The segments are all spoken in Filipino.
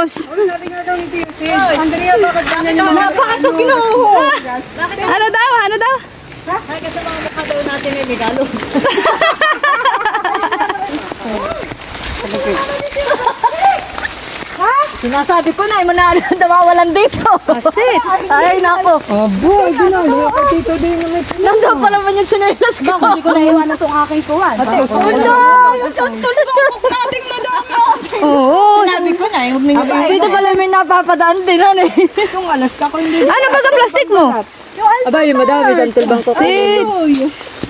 Diyos. Andrea, bakit ganyan yung mga... Bakit ito kinuho? Ano daw? Ano daw? Ay, kasi mga mukha daw natin ay regalo. Sinasabi ko na, manalo nawawalan dito. Kasi. Ay, nako. Abo, ginalo ako dito din naman. Nandun pa naman yung sinelas ko. Hindi ko naiwan itong aking kuwan. Ate, ulo! Yung santol mo nating madami. Oo. Sinabi ko na, dito pala may napapadaan din. Ano eh. Yung alas ka ko hindi. Ano ba ang plastic mo? Aba, yung madami, santol bang ko.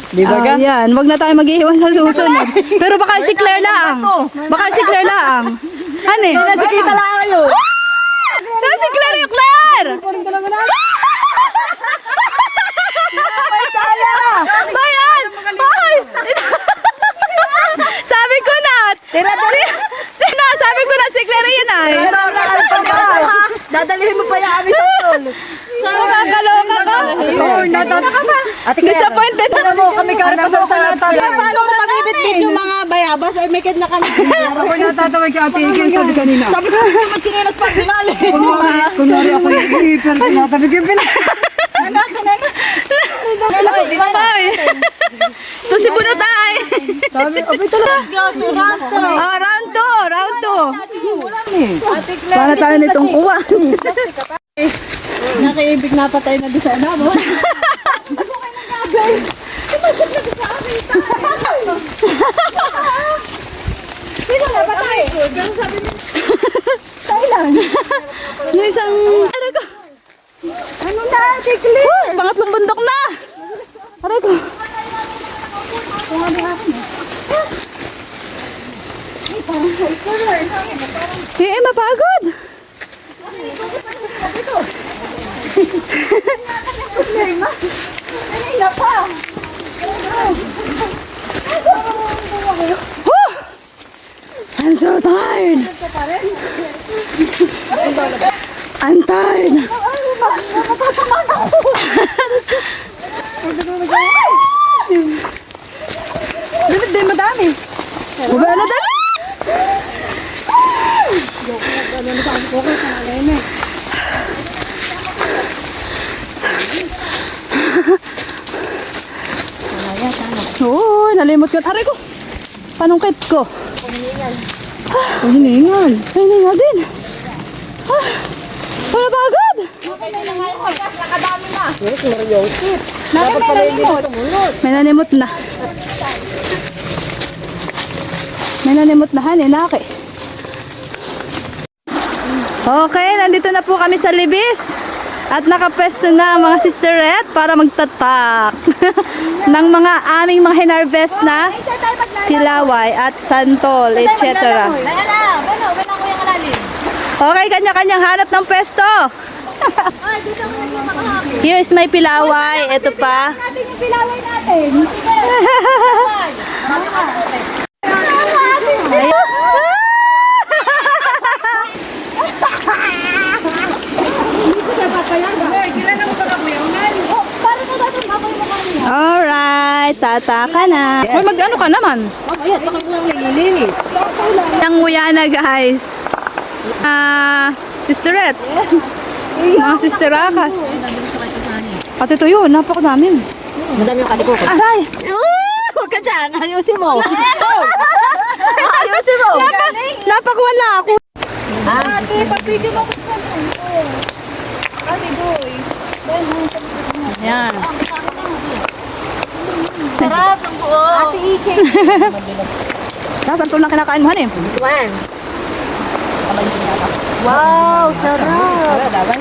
Di ba ka? Ayan, wag na tayo mag-iiwan sa susunod. Pero baka si Claire lang. Baka si Claire lang. Ano eh? Nakikita lang kayo. Ano si Claire yung Claire? Bayan! Ay! Sabi ko na! Tira. Sabi ko na si Claire yan ay. Dadalhin mo pa yung aming santol. Nakakaloka ka. Oo, natatawa ka ba? Disappointed na mo kami karapasan sa tatay. Paano mo mag-ibit yung mga bayabas ay may kid na kanina. Ako natatawag kay Ate Igil, sabi kanina. Sabi ko, machinelas pa pinali. Kunwari ako yung hiper, tinatabi ko yung pinali. Ay! Ito si Bunotay. Sabi, abay talaga. Oh, round 2. Para tayo nitong kuha. Nakiibig na patay na di sa ano mo. Yung isang... Aray ko. Ano na, Kikli? Pangatlong bundok na. Aray ko. Mapagod. Whew! I'm so tired. I'm tired. Dapat din madami. Baba na dala. Oo, nalimot ko. Aray ko. Panungkit ko. Hiningal. Hiningal din. Wala bagad. May nanimot na. May nanimot na haninaki. Okay, nandito na po kami sa Libis. At nakapwesto na ang mga sisterette para magtatak ng mga aming mga hinarvest na tilaway at santol, etc. Okay, kanya-kanyang hanap ng pwesto. Here is my pilaway. Ito pa. Natin yung pilaway natin. Alright, tataka na. Or mag-ano ka naman? Ayan, baka mo lang nililinis. Ang nguya na guys. Sisterettes. Mga sisterakas. At ito yun, napakadamin. Madami yung kaliko ko. Aray! Huwag ka dyan, ayusin mo. Ayusin mo! Napakawala ako. Ate, pag-video mo ko sa Ate, boy. Yan. Sarap ng buo. Ate, Ike. Nasaan ito na kinakain mo, hanim? This one. Wow, sarap. Sarap.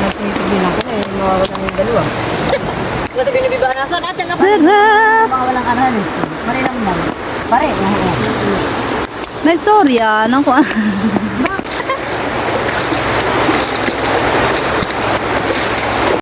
Nagpipigil ako na eh. Mawawalan yung dalawa. Kasi binibiba na saan natin ako. Sarap! Mga walang kanan eh. Pare lang lang. Pare. Na istorya ng kuan.